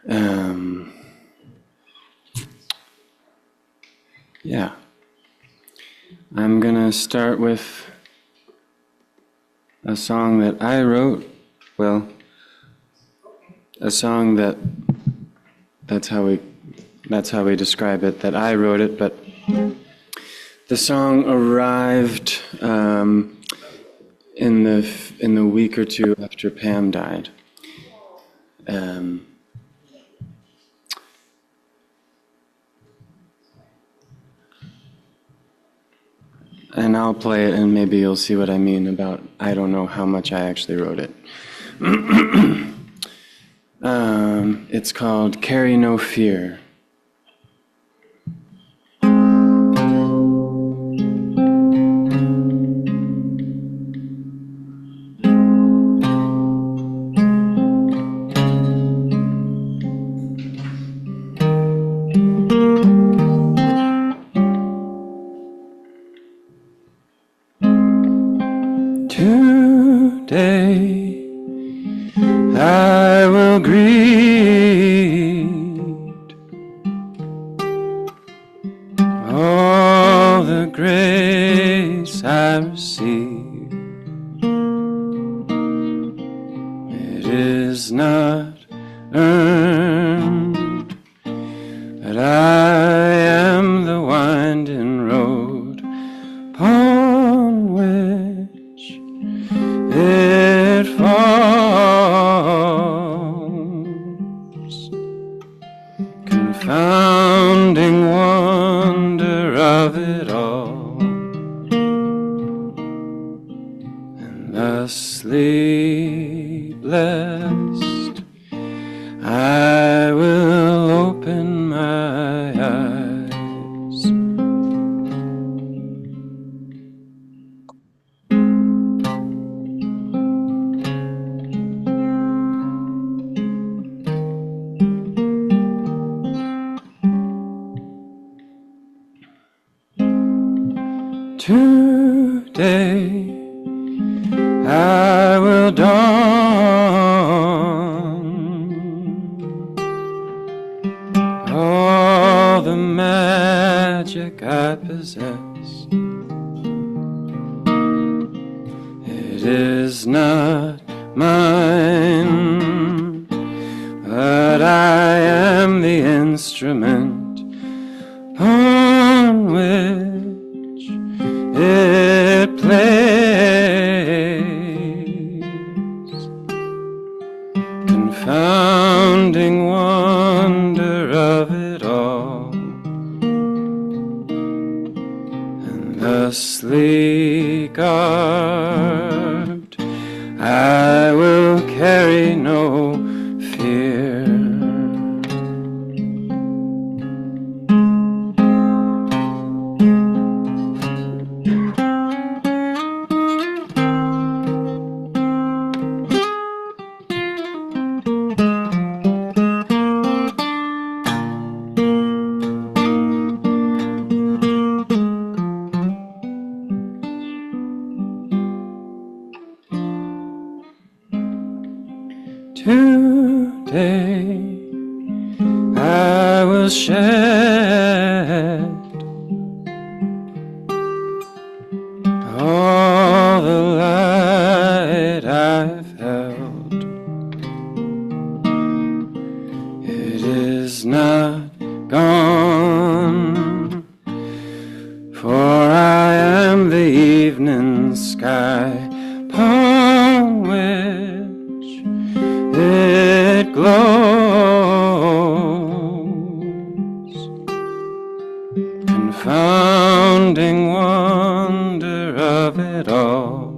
Um, yeah, I'm gonna start with a song that I wrote. Well, a song that's how we describe it. That I wrote it, but the song arrived in the week or two after Pam died. And I'll play it, and maybe you'll see what I mean about I don't know how much I actually wrote it. It's called Carry No Fear. Today I will greet all the grace I receive. It is not earned, but I am the winding road upon which it falls, confounding wonder of it all, and thusly blessed I will open my eyes. Today I will dawn all the magic I possess. It is not mine, but I am the instrument on which it plays, confounding wonder of it all, and thusly garbed I will carry no fear. Today I will shed all the light I've held. It is not gone, for I am the evening sky upon which it glows, confounding wonder of it all,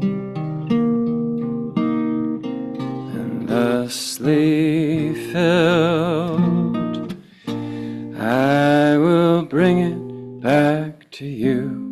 and thusly filled I will bring it back to you.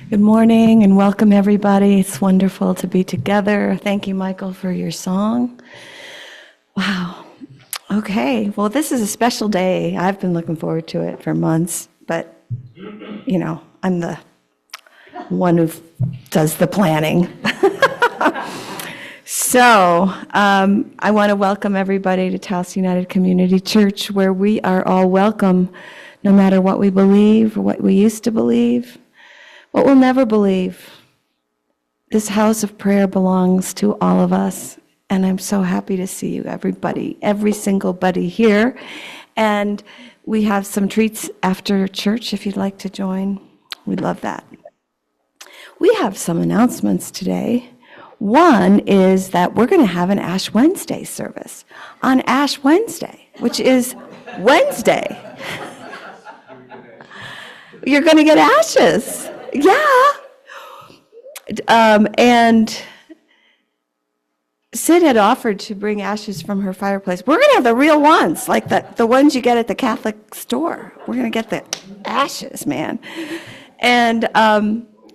Good morning and welcome everybody. It's wonderful to be together. Thank you, Michael, for your song. Wow. Okay. Well, this is a special day. I've been looking forward to it for months, but I'm the one who does the planning. So I want to welcome everybody to Taos United Community Church, where we are all welcome, no matter what we believe, or what we used to believe, what we'll never believe. This house of prayer belongs to all of us, and I'm so happy to see you, everybody, every single buddy here. And we have some treats after church if you'd like to join. We'd love that. We have some announcements today. One is that we're going to have an Ash Wednesday service on Ash Wednesday, which is Wednesday. You're going to get ashes. Yeah. And Sid had offered to bring ashes from her fireplace. We're going to have the real ones, like the ones you get at the Catholic store. We're going to get the ashes, man. And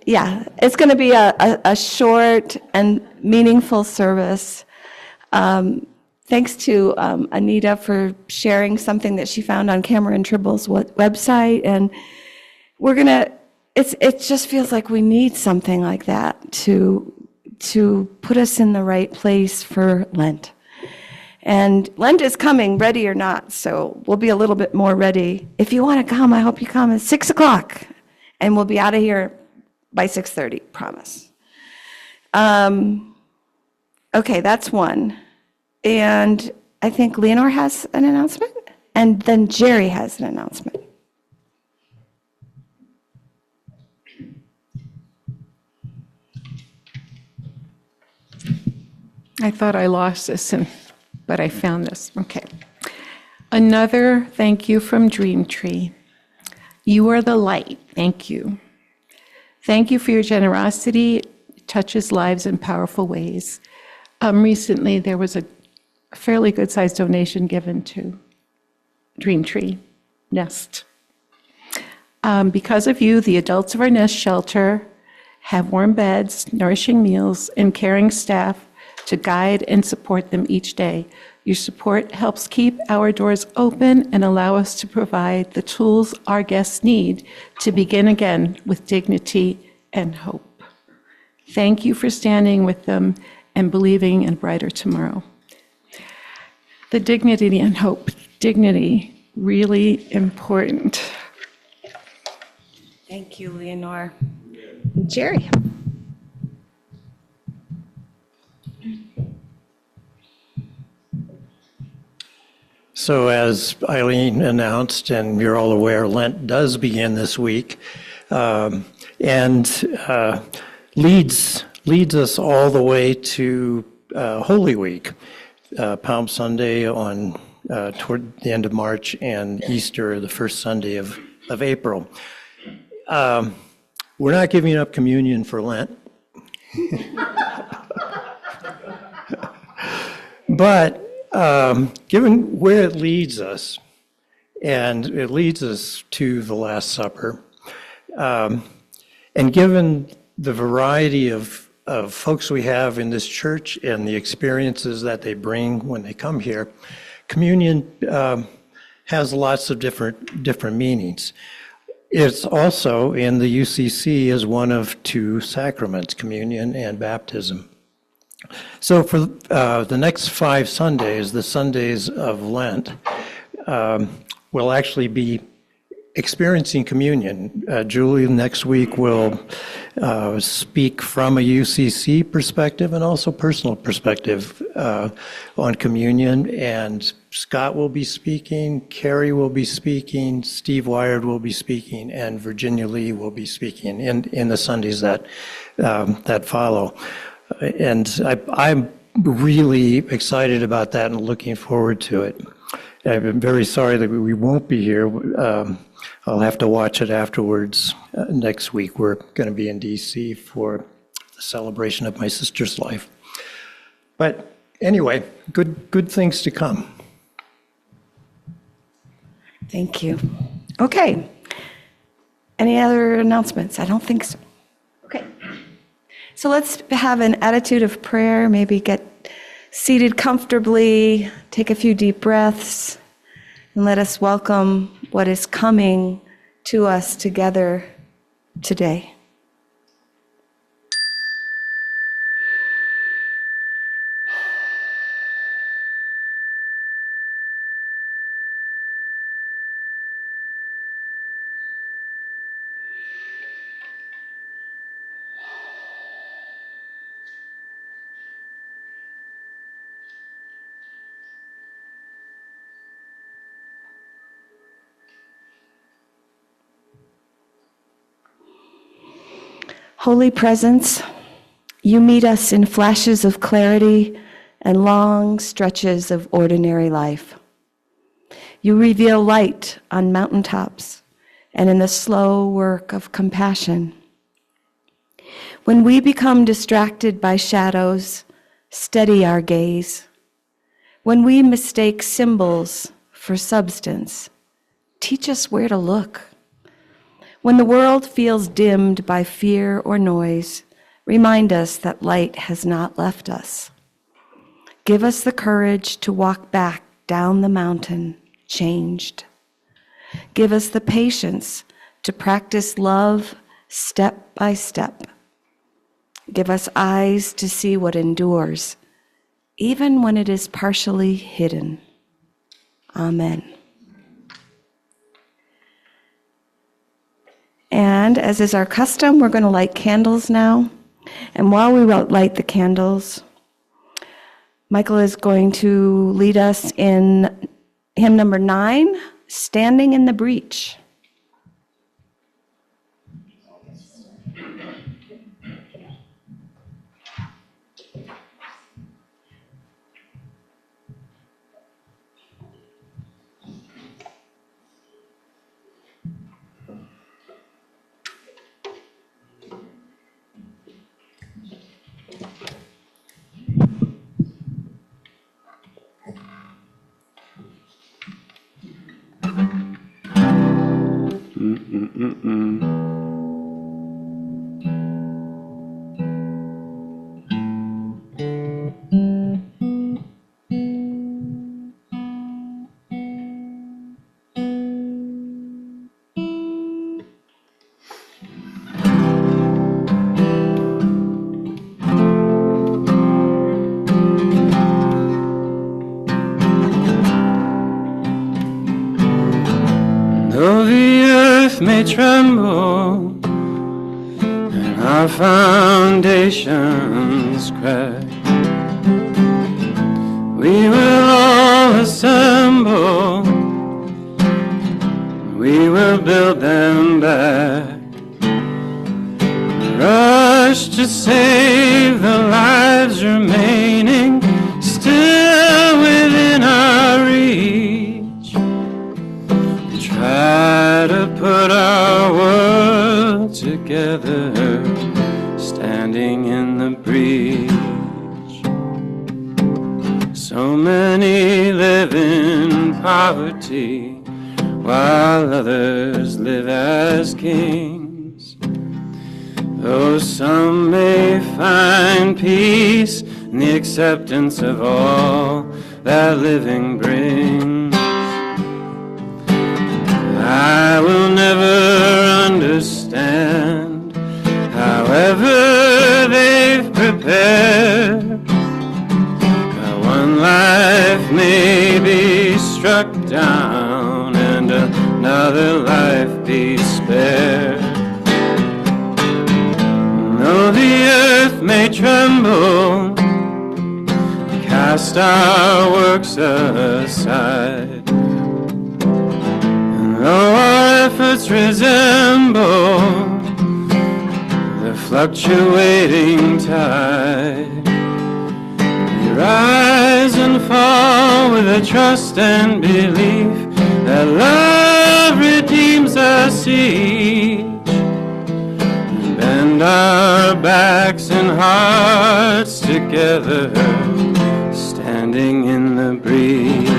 yeah, it's going to be a short and meaningful service. Thanks to Anita for sharing something that she found on Cameron Tribble's website. And we're going to, it just feels like we need something like that to put us in the right place for Lent. And Lent is coming, ready or not, so we'll be a little bit more ready. If you want to come, I hope you come at 6 o'clock, and we'll be out of here by 6:30, promise. Okay, that's one. And I think Leonore has an announcement, and then Jerry has an announcement. I thought I lost this, but I found this. Okay. Another thank you from Dream Tree. You are the light. Thank you. Thank you for your generosity. It touches lives in powerful ways. Recently, there was a fairly good-sized donation given to Dream Tree Nest. Because of you, the adults of our Nest shelter have warm beds, nourishing meals, and caring staff to guide and support them each day. Your support helps keep our doors open and allow us to provide the tools our guests need to begin again with dignity and hope. Thank you for standing with them and believing in a brighter tomorrow. The dignity and hope, dignity, really important. Thank you, Leonore. Jerry. So as Eileen announced, and you're all aware, Lent does begin this week, and leads us all the way to Holy Week, Palm Sunday on toward the end of March, and Easter the first Sunday of April. We're not giving up communion for Lent, but given where it leads us, and it leads us to the Last Supper, and given the variety of folks we have in this church and the experiences that they bring when they come here, communion has lots of different meanings. It's also in the UCC as one of two sacraments, communion and baptism. So for the next 5 Sundays, the Sundays of Lent, we'll actually be experiencing communion. Julie next week will speak from a UCC perspective and also personal perspective on communion. And Scott will be speaking, Carrie will be speaking, Steve Wired will be speaking, and Virginia Lee will be speaking in the Sundays that follow. And I'm really excited about that and looking forward to it. I'm very sorry that we won't be here. I'll have to watch it afterwards. Next week, we're going to be in D.C. for the celebration of my sister's life. But anyway, good things to come. Thank you. Okay. Any other announcements? I don't think so. So let's have an attitude of prayer, maybe get seated comfortably, take a few deep breaths, and let us welcome what is coming to us together today. Holy Presence, you meet us in flashes of clarity and long stretches of ordinary life. You reveal light on mountaintops and in the slow work of compassion. When we become distracted by shadows, steady our gaze. When we mistake symbols for substance, teach us where to look. When the world feels dimmed by fear or noise, remind us that light has not left us. Give us the courage to walk back down the mountain, changed. Give us the patience to practice love step by step. Give us eyes to see what endures, even when it is partially hidden. Amen. And as is our custom, we're going to light candles now. And while we light the candles, Michael is going to lead us in hymn number 9, Standing in the Breach. Though the earth may tremble and our foundations crack, we will all assemble, we will build them back. Rush to save the lives remaining still within our reach. Try to put our world together, standing in the breach. So many live in poverty, while others live as kings. Though some may find peace in the acceptance of all that living brings, I will never understand, however they've prepared. How one life may be struck down and another life be spared. Though the earth may tremble, cast our works aside, though our efforts resemble the fluctuating tide, we rise and fall with a trust and belief that love redeems our siege. We bend our backs and hearts together, standing in the breach.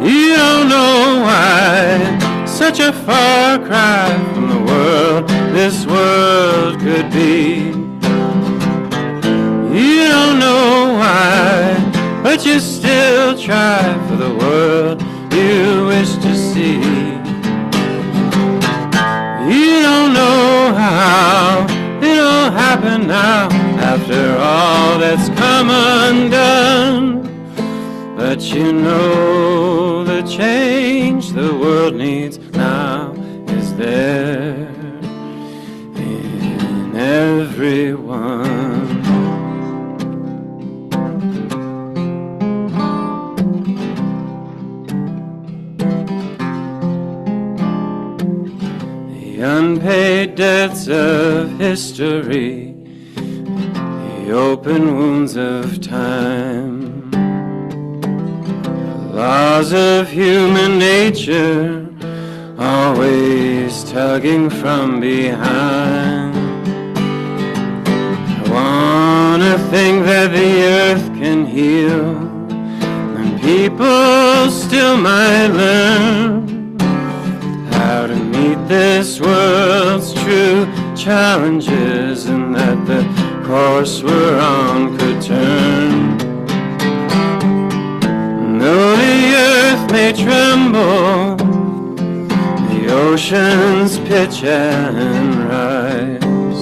You don't know why such a far cry from the world this world could could be. You don't know why, but you still try for the world you wish to see. You don't know how it'll happen now after all that's come undone. But you know the change the world needs now is there in everyone. The unpaid debts of history, the open wounds of time, the laws of human nature always tugging from behind. I wanna think that the earth can heal, and people still might learn how to meet this world's true challenges, and that the course we're on could turn. And though the earth may tremble, the oceans pitch and rise,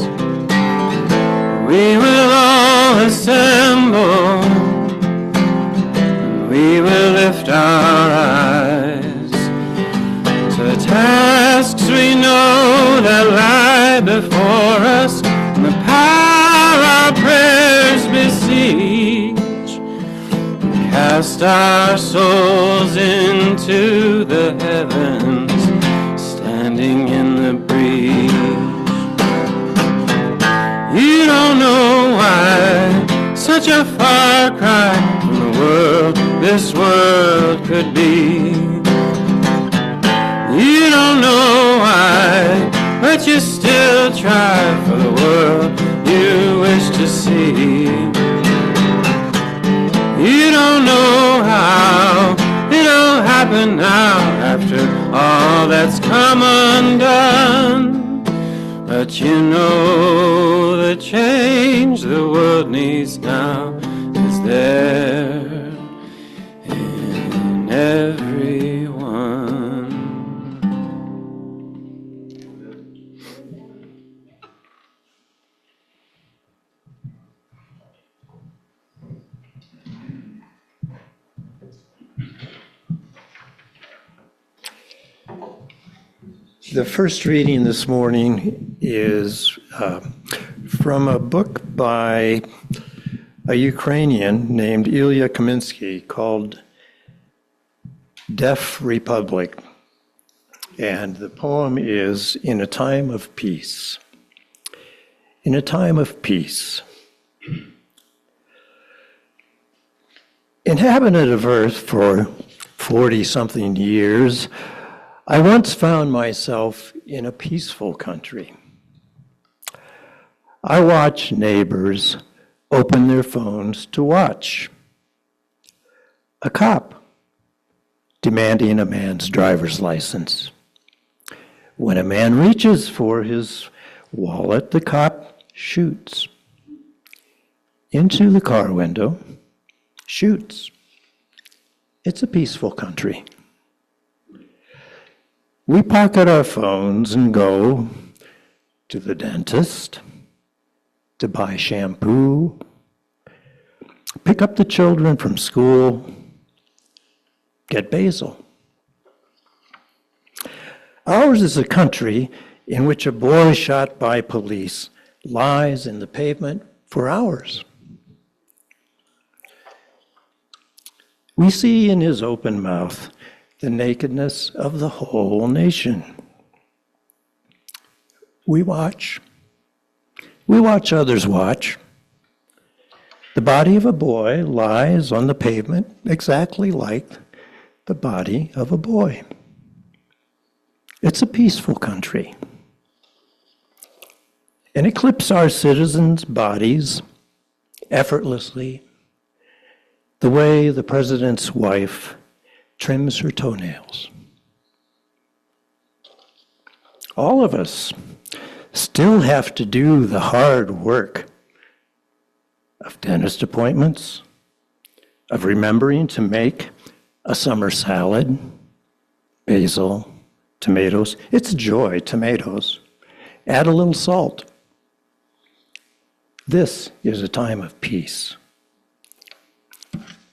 we will all assemble, and we will lift our eyes to the tasks we know that lie before us, and the power our prayers beseech, and cast our souls into the heavens, standing in the breeze. You don't know why such a far cry from the world this world could be. You don't know why, but you still try for the world you wish to see. You don't know how it'll happen now after all that's come undone, but you know the change the world needs now is there in everyone. The first reading this morning is from a book by a Ukrainian named Ilya Kaminsky called Deaf Republic. And the poem is In a Time of Peace. In a time of peace. Inhabitant of Earth for 40-something years, I once found myself in a peaceful country. I watch neighbors open their phones to watch. A cop demanding a man's driver's license. When a man reaches for his wallet, the cop shoots into the car window, shoots. It's a peaceful country. We pocket our phones and go to the dentist, to buy shampoo, pick up the children from school, get basil. Ours is a country in which a boy shot by police lies in the pavement for hours. We see in his open mouth the nakedness of the whole nation. We watch. We watch others watch. The body of a boy lies on the pavement exactly like the body of a boy. It's a peaceful country. And it clips our citizens' bodies effortlessly, the way the president's wife trims her toenails. All of us still have to do the hard work of dentist appointments, of remembering to make a summer salad, basil, tomatoes. It's a joy, tomatoes. Add a little salt. This is a time of peace.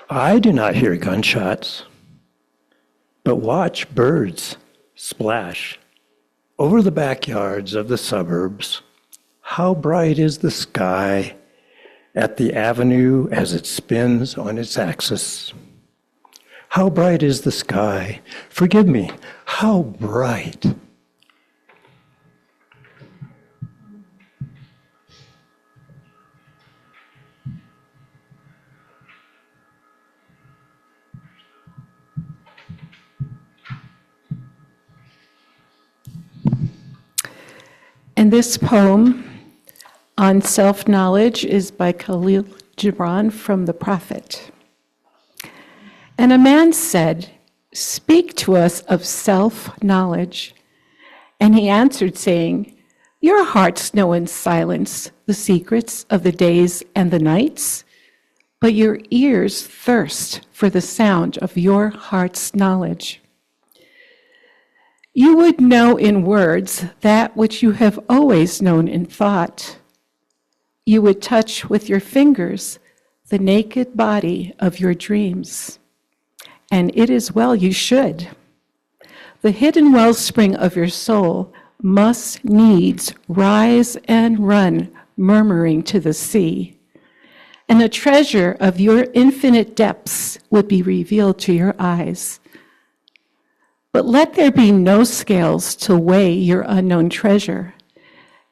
I do not hear gunshots, but watch birds splash over the backyards of the suburbs. How bright is the sky at the avenue as it spins on its axis? How bright is the sky? Forgive me, how bright? And this poem on self-knowledge is by Khalil Gibran from the Prophet. And a man said, "Speak to us of self-knowledge." And he answered, saying, "Your hearts know in silence the secrets of the days and the nights, but your ears thirst for the sound of your heart's knowledge. You would know in words that which you have always known in thought. You would touch with your fingers the naked body of your dreams. And it is well you should. The hidden wellspring of your soul must needs rise and run, murmuring to the sea. And the treasure of your infinite depths would be revealed to your eyes. But let there be no scales to weigh your unknown treasure,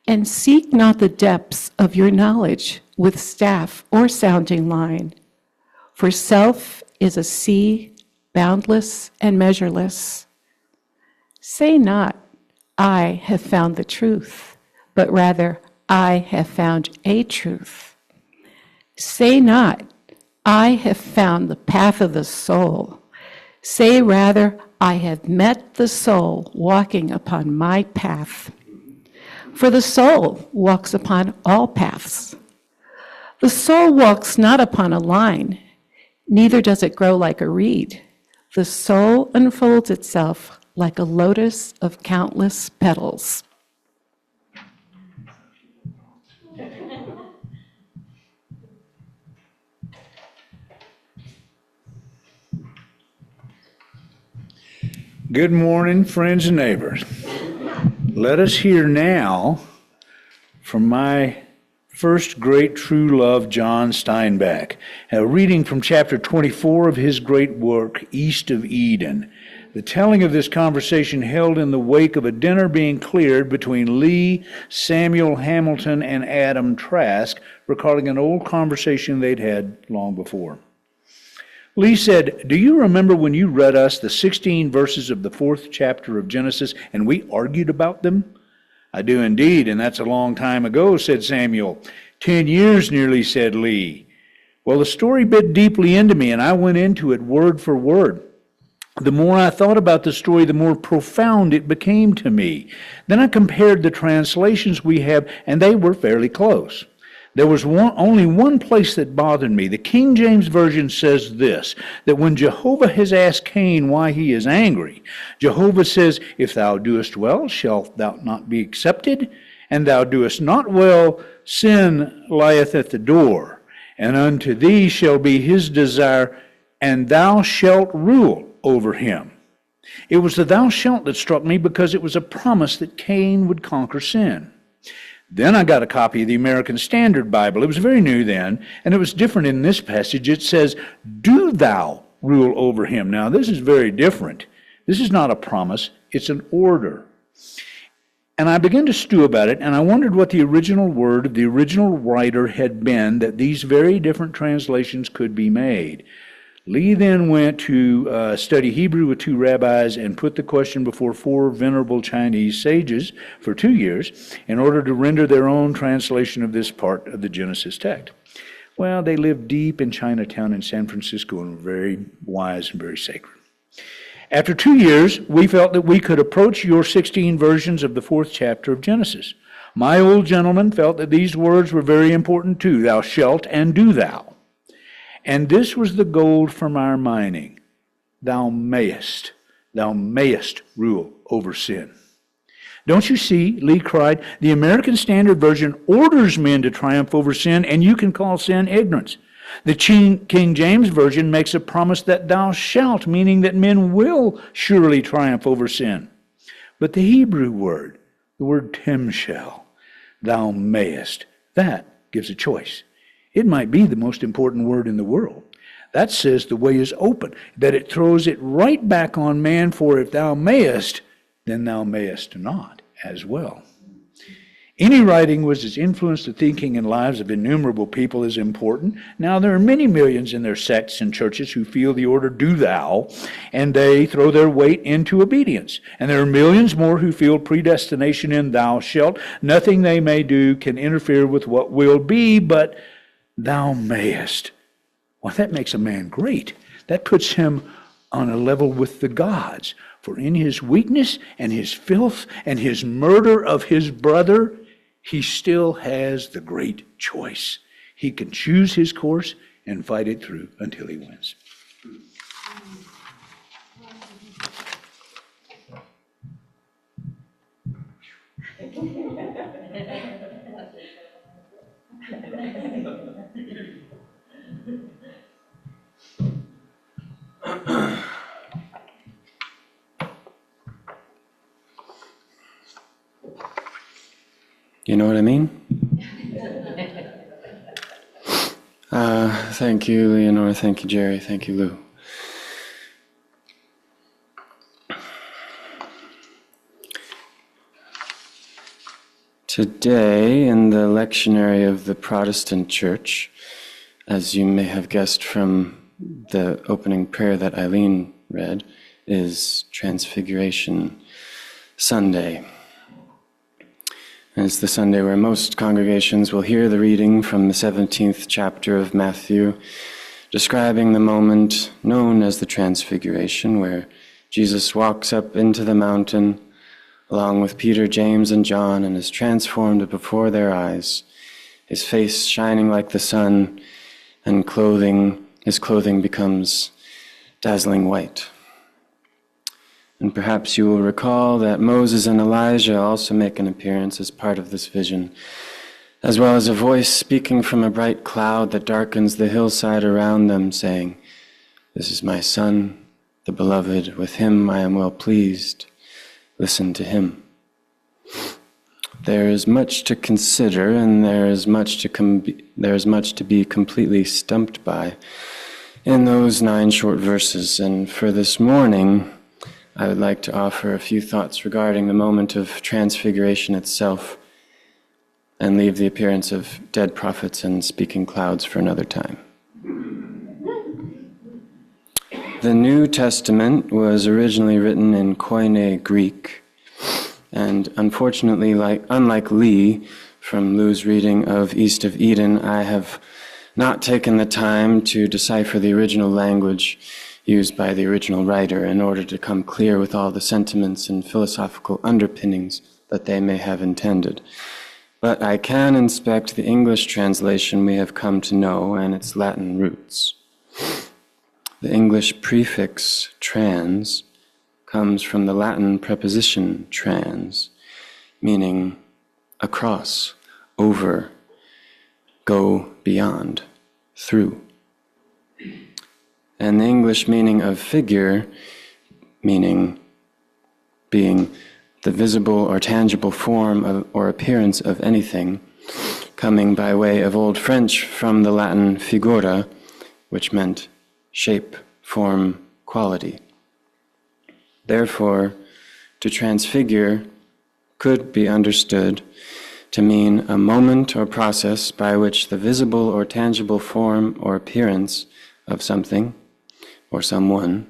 and seek not the depths of your knowledge with staff or sounding line. For self is a sea, boundless and measureless. Say not, I have found the truth, but rather, I have found a truth. Say not, I have found the path of the soul. Say rather, I have met the soul walking upon my path. For the soul walks upon all paths. The soul walks not upon a line, neither does it grow like a reed. The soul unfolds itself like a lotus of countless petals. Good morning, friends and neighbors. Let us hear now from my first great true love, John Steinbeck, a reading from chapter 24 of his great work, East of Eden. The telling of this conversation held in the wake of a dinner being cleared between Lee, Samuel Hamilton, and Adam Trask, recalling an old conversation they'd had long before. Lee said, "Do you remember when you read us the 16 verses of the 4th chapter of Genesis and we argued about them?" "I do indeed, and that's a long time ago," said Samuel. 10 years nearly, said Lee. "Well, the story bit deeply into me and I went into it word for word. The more I thought about the story, the more profound it became to me. Then I compared the translations we have and they were fairly close. There was only one place that bothered me. The King James Version says this, that when Jehovah has asked Cain why he is angry, Jehovah says, "If thou doest well, shalt thou not be accepted? And thou doest not well, sin lieth at the door. And unto thee shall be his desire, and thou shalt rule over him." It was the "thou shalt" that struck me because it was a promise that Cain would conquer sin. Then I got a copy of the American Standard Bible. It was very new then, and it was different in this passage. It says, "Do thou rule over him." Now, this is very different. This is not a promise, it's an order. And I began to stew about it, and I wondered what the original word of the original writer had been that these very different translations could be made. Lee then went to study Hebrew with 2 rabbis and put the question before 4 venerable Chinese sages for 2 years in order to render their own translation of this part of the Genesis text. Well, they lived deep in Chinatown in San Francisco and were very wise and very sacred. After 2 years, we felt that we could approach your 16 versions of the 4th chapter of Genesis. My old gentleman felt that these words were very important too, thou shalt and do thou. And this was the gold from our mining. Thou mayest rule over sin. Don't you see, Lee cried, the American Standard Version orders men to triumph over sin, and you can call sin ignorance. The King James Version makes a promise that thou shalt, meaning that men will surely triumph over sin. But the Hebrew word, the word timshel, thou mayest, that gives a choice. It might be the most important word in the world. That says the way is open, that it throws it right back on man, for if thou mayest, then thou mayest not as well. Any writing which has influenced the thinking and lives of innumerable people is important. Now, there are many millions in their sects and churches who feel the order do thou, and they throw their weight into obedience. And there are millions more who feel predestination in thou shalt. Nothing they may do can interfere with what will be, but thou mayest. Well, that makes a man great. That puts him on a level with the gods. For in his weakness and his filth and his murder of his brother, he still has the great choice. He can choose his course and fight it through until he wins. You know what I mean? Thank you, Leonore. Thank you, Jerry. Thank you, Lou. Today, in the lectionary of the Protestant Church, as you may have guessed from the opening prayer that Eileen read, is Transfiguration Sunday. And it's the Sunday where most congregations will hear the reading from the 17th chapter of Matthew, describing the moment known as the Transfiguration, where Jesus walks up into the mountain along with Peter, James, and John, and is transformed before their eyes, his face shining like the sun, and his clothing becomes dazzling white. And perhaps you will recall that Moses and Elijah also make an appearance as part of this vision, as well as a voice speaking from a bright cloud that darkens the hillside around them, saying, "This is my Son, the Beloved, with him I am well pleased. Listen to him." There is much to consider, and there is much to be completely stumped by in those 9 short verses. And for this morning, I would like to offer a few thoughts regarding the moment of transfiguration itself, and leave the appearance of dead prophets and speaking clouds for another time. The New Testament was originally written in Koine Greek, and unfortunately, unlike Lee from Lou's reading of East of Eden, I have not taken the time to decipher the original language used by the original writer in order to come clear with all the sentiments and philosophical underpinnings that they may have intended. But I can inspect the English translation we have come to know and its Latin roots. The English prefix trans comes from the Latin preposition trans, meaning across, over, go beyond, through. And the English meaning of figure, meaning being the visible or tangible form or appearance of anything, coming by way of Old French from the Latin figura, which meant shape, form, quality. Therefore, to transfigure could be understood to mean a moment or process by which the visible or tangible form or appearance of something or someone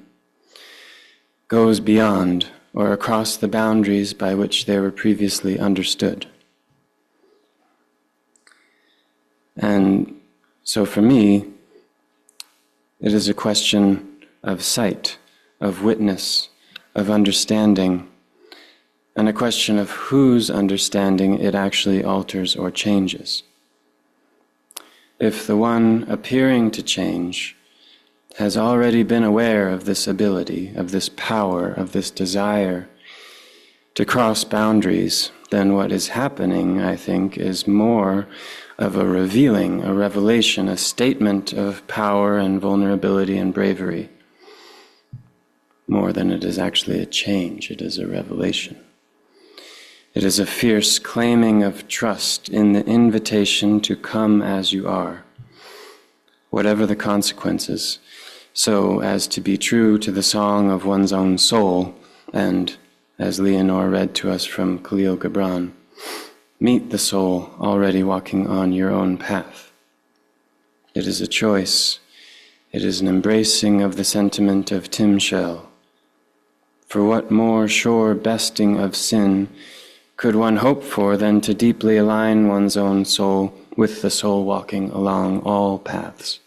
goes beyond or across the boundaries by which they were previously understood. And so for me, it is a question of sight, of witness, of understanding, and a question of whose understanding it actually alters or changes. If the one appearing to change has already been aware of this ability, of this power, of this desire to cross boundaries, then what is happening, I think, is more of a revealing, a revelation, a statement of power and vulnerability and bravery. More than it is actually a change, it is a revelation. It is a fierce claiming of trust in the invitation to come as you are, whatever the consequences, so as to be true to the song of one's own soul, and, as Leonore read to us from Khalil Gibran, meet the soul already walking on your own path. It is a choice. It is an embracing of the sentiment of Tim Shell. For what more sure besting of sin could one hope for than to deeply align one's own soul with the soul walking along all paths?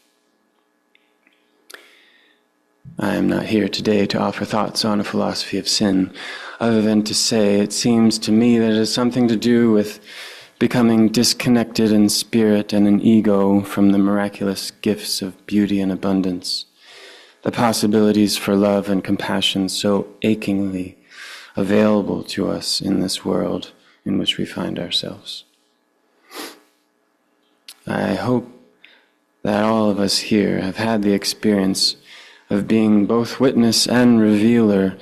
I am not here today to offer thoughts on a philosophy of sin, other than to say it seems to me that it has something to do with becoming disconnected in spirit and in ego from the miraculous gifts of beauty and abundance, the possibilities for love and compassion so achingly available to us in this world in which we find ourselves. I hope that all of us here have had the experience of being both witness and revealer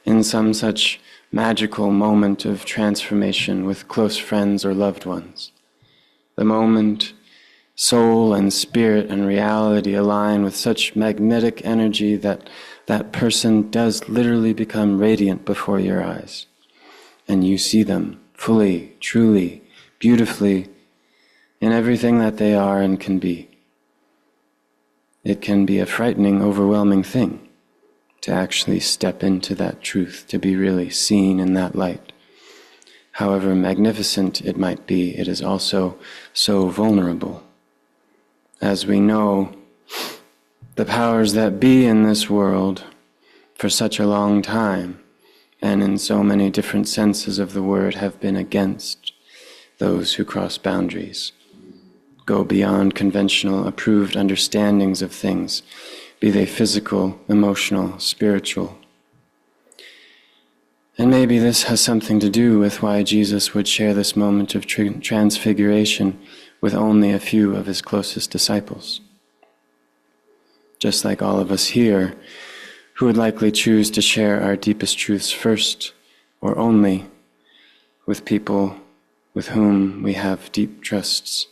in some such magical moment of transformation with close friends or loved ones. The moment soul and spirit and reality align with such magnetic energy that that person does literally become radiant before your eyes, and you see them fully, truly, beautifully in everything that they are and can be. It can be a frightening, overwhelming thing to actually step into that truth, to be really seen in that light. However magnificent it might be, it is also so vulnerable. As we know, the powers that be in this world for such a long time, and in so many different senses of the word, have been against those who cross boundaries, go beyond conventional approved understandings of things, be they physical, emotional, spiritual. And maybe this has something to do with why Jesus would share this moment of transfiguration with only a few of his closest disciples. Just like all of us here, who would likely choose to share our deepest truths first or only with people with whom we have deep trusts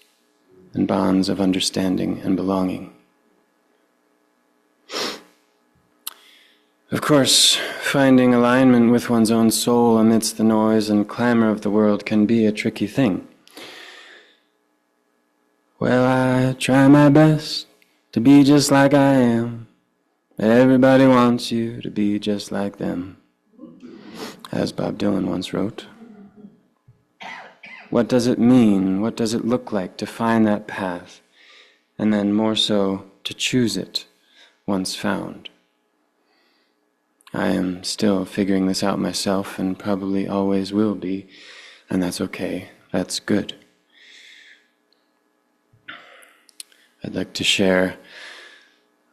and bonds of understanding and belonging. Of course, finding alignment with one's own soul amidst the noise and clamor of the world can be a tricky thing. Well, I try my best to be just like I am. Everybody wants you to be just like them, as Bob Dylan once wrote. What does it mean? What does it look like to find that path, and then more so to choose it once found? I am still figuring this out myself, and probably always will be, and that's okay. That's good. I'd like to share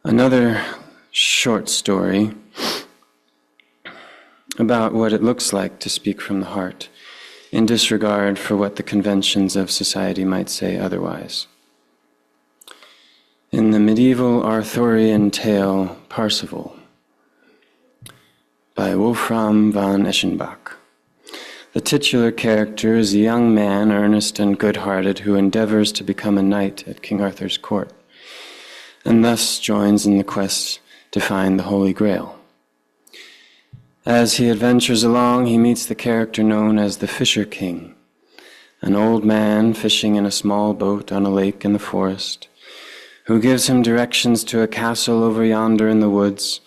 another short story about what it looks like to speak from the heart, in disregard for what the conventions of society might say otherwise. In the medieval Arthurian tale Parsifal, by Wolfram von Eschenbach, the titular character is a young man, earnest and good-hearted, who endeavors to become a knight at King Arthur's court, and thus joins in the quest to find the Holy Grail. As he adventures along, he meets the character known as the Fisher King, an old man fishing in a small boat on a lake in the forest, who gives him directions to a castle over yonder in the woods,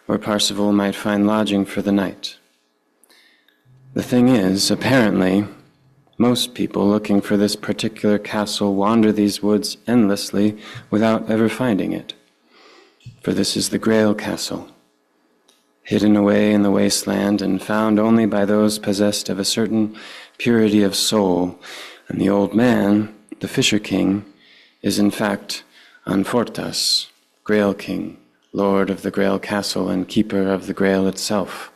where Parsifal might find lodging for the night. The thing is, apparently, most people looking for this particular castle wander these woods endlessly without ever finding it. For this is the Grail Castle, hidden away in the wasteland and found only by those possessed of a certain purity of soul. And the old man, the Fisher King, is in fact Anfortas, Grail King, Lord of the Grail Castle and Keeper of the Grail itself.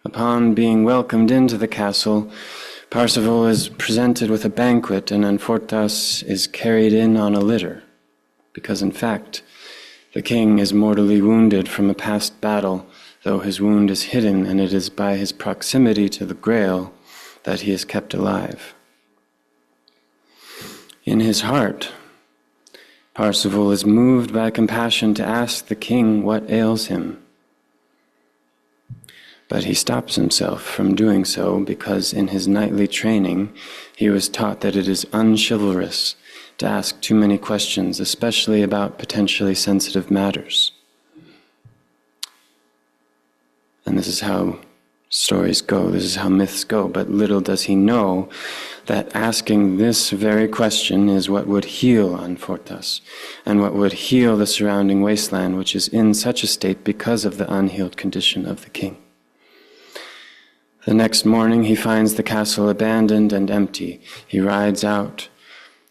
Upon being welcomed into the castle, Parsifal is presented with a banquet, and Anfortas is carried in on a litter, because in fact, the king is mortally wounded from a past battle, though his wound is hidden, and it is by his proximity to the Grail that he is kept alive. In his heart, Parsifal is moved by compassion to ask the king what ails him. But he stops himself from doing so because in his knightly training he was taught that it is unchivalrous to ask too many questions, especially about potentially sensitive matters. And this is how stories go, this is how myths go, but little does he know that asking this very question is what would heal Anfortas, and what would heal the surrounding wasteland, which is in such a state because of the unhealed condition of the king. The next morning he finds the castle abandoned and empty. He rides out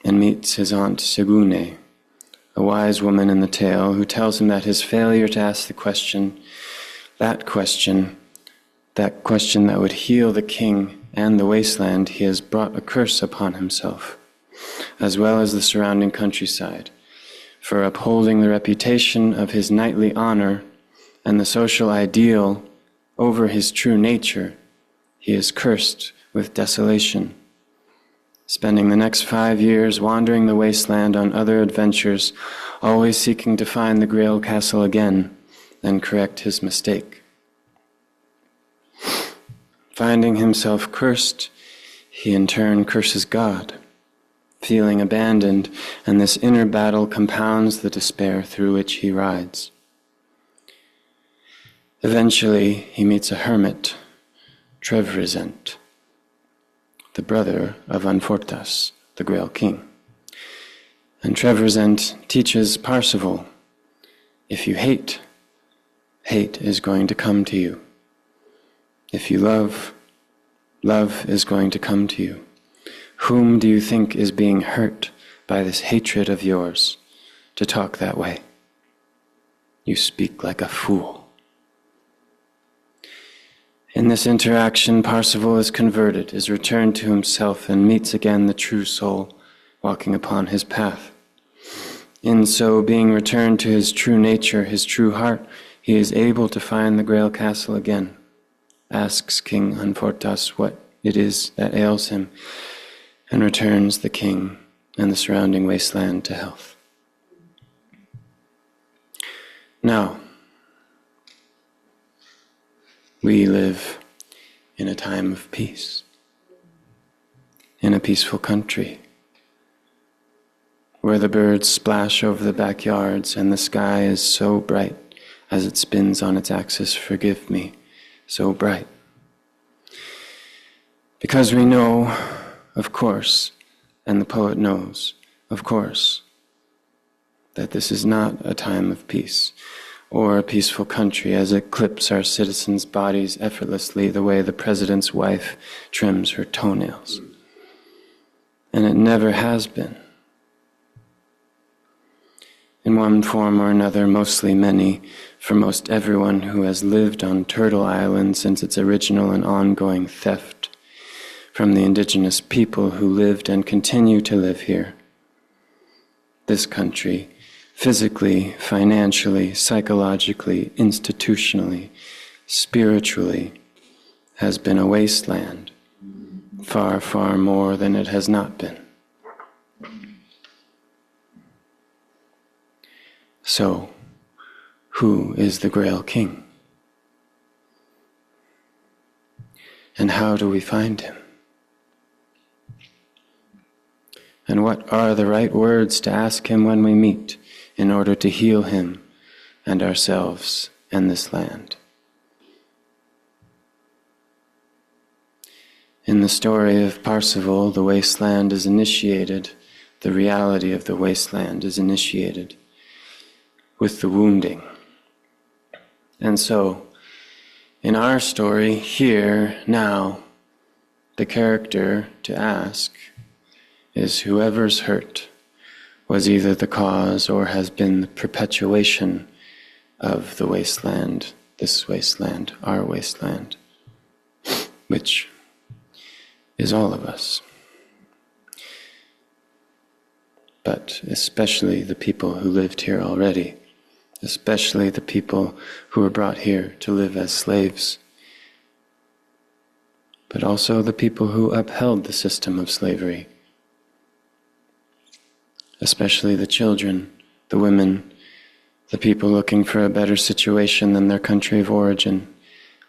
and meets his aunt Segune, a wise woman in the tale, who tells him that his failure to ask the question, that question that would heal the king and the wasteland, he has brought a curse upon himself, as well as the surrounding countryside, for upholding the reputation of his knightly honor and the social ideal over his true nature. He is cursed with desolation, spending the next 5 years wandering the wasteland on other adventures, always seeking to find the Grail Castle again and correct his mistake. Finding himself cursed, he in turn curses God, feeling abandoned, and this inner battle compounds the despair through which he rides. Eventually, he meets a hermit, Trevrizent, the brother of Anfortas, the Grail King. And Trevrizent teaches Parsifal, if you hate, hate is going to come to you. If you love, love is going to come to you. Whom do you think is being hurt by this hatred of yours to talk that way? You speak like a fool. In this interaction, Parsifal is converted, is returned to himself, and meets again the true soul walking upon his path. In so being returned to his true nature, his true heart, he is able to find the Grail Castle again, asks King Anfortas what it is that ails him, and returns the king and the surrounding wasteland to health. Now, we live in a time of peace, in a peaceful country, where the birds splash over the backyards and the sky is so bright as it spins on its axis, forgive me, so bright. Because we know, of course, and the poet knows, of course, that this is not a time of peace, or a peaceful country as it clips our citizens' bodies effortlessly the way the president's wife trims her toenails. And it never has been. In one form or another, mostly many, for most everyone who has lived on Turtle Island since its original and ongoing theft from the indigenous people who lived and continue to live here. This country, physically, financially, psychologically, institutionally, spiritually, has been a wasteland, far, far more than it has not been. So, who is the Grail King? And how do we find him? And what are the right words to ask him when we meet in order to heal him and ourselves and this land? In the story of Parsifal, the wasteland is initiated, the reality of the wasteland is initiated with the wounding. And so, in our story, here, now, the character to ask is whoever's hurt was either the cause or has been the perpetuation of the wasteland, this wasteland, our wasteland, which is all of us. But especially the people who lived here already, especially the people who were brought here to live as slaves, but also the people who upheld the system of slavery, especially the children, the women, the people looking for a better situation than their country of origin,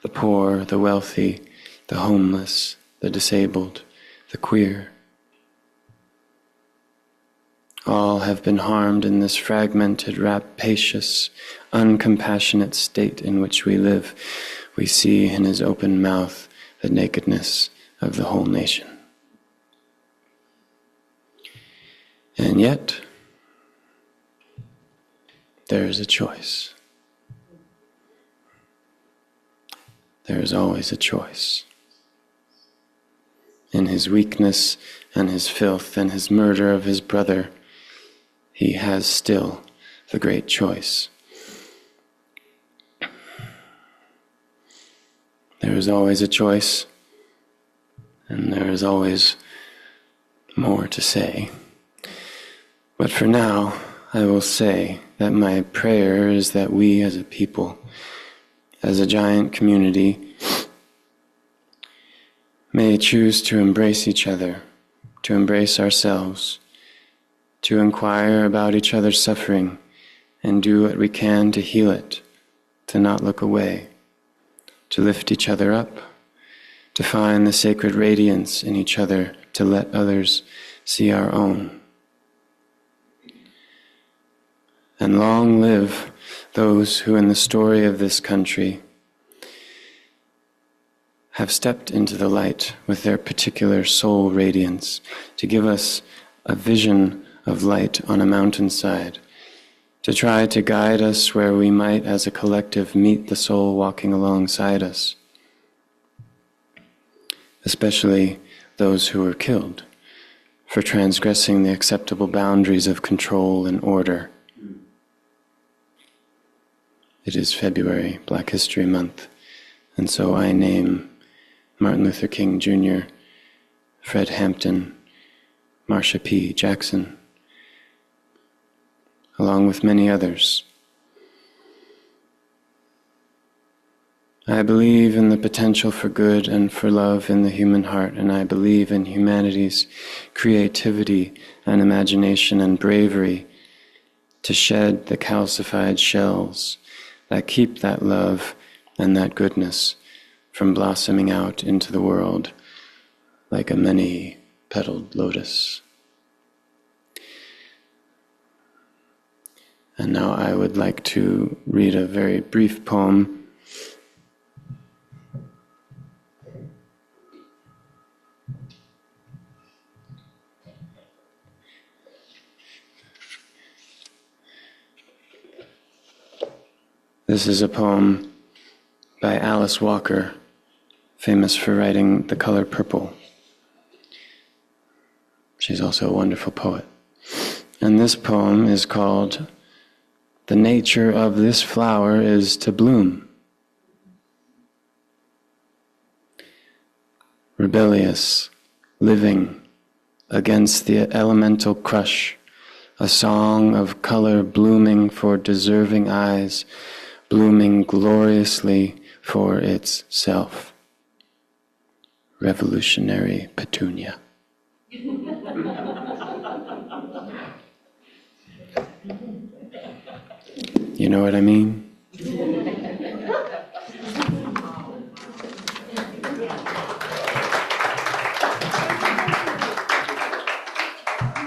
the poor, the wealthy, the homeless, the disabled, the queer. All have been harmed in this fragmented, rapacious, uncompassionate state in which we live. We see in his open mouth the nakedness of the whole nation. And yet, there is a choice. There is always a choice. In his weakness and his filth and his murder of his brother, he has still the great choice. There is always a choice, and there is always more to say. But for now, I will say that my prayer is that we as a people, as a giant community, may choose to embrace each other, to embrace ourselves, to inquire about each other's suffering and do what we can to heal it, to not look away, to lift each other up, to find the sacred radiance in each other, to let others see our own. And long live those who in the story of this country have stepped into the light with their particular soul radiance to give us a vision of light on a mountainside, to try to guide us where we might as a collective meet the soul walking alongside us, especially those who were killed for transgressing the acceptable boundaries of control and order. It is February, Black History Month, and so I name Martin Luther King Jr., Fred Hampton, Marsha P. Jackson, along with many others. I believe in the potential for good and for love in the human heart, and I believe in humanity's creativity and imagination and bravery to shed the calcified shells that keep that love and that goodness from blossoming out into the world like a many-petaled lotus. And now I would like to read a very brief poem This is a poem by Alice Walker, famous for writing The Color Purple. She's also a wonderful poet. And this poem is called "The Nature of This Flower is to Bloom." Rebellious, living against the elemental crush, a song of color blooming for deserving eyes, blooming gloriously for itself. Revolutionary petunia. You know what I mean?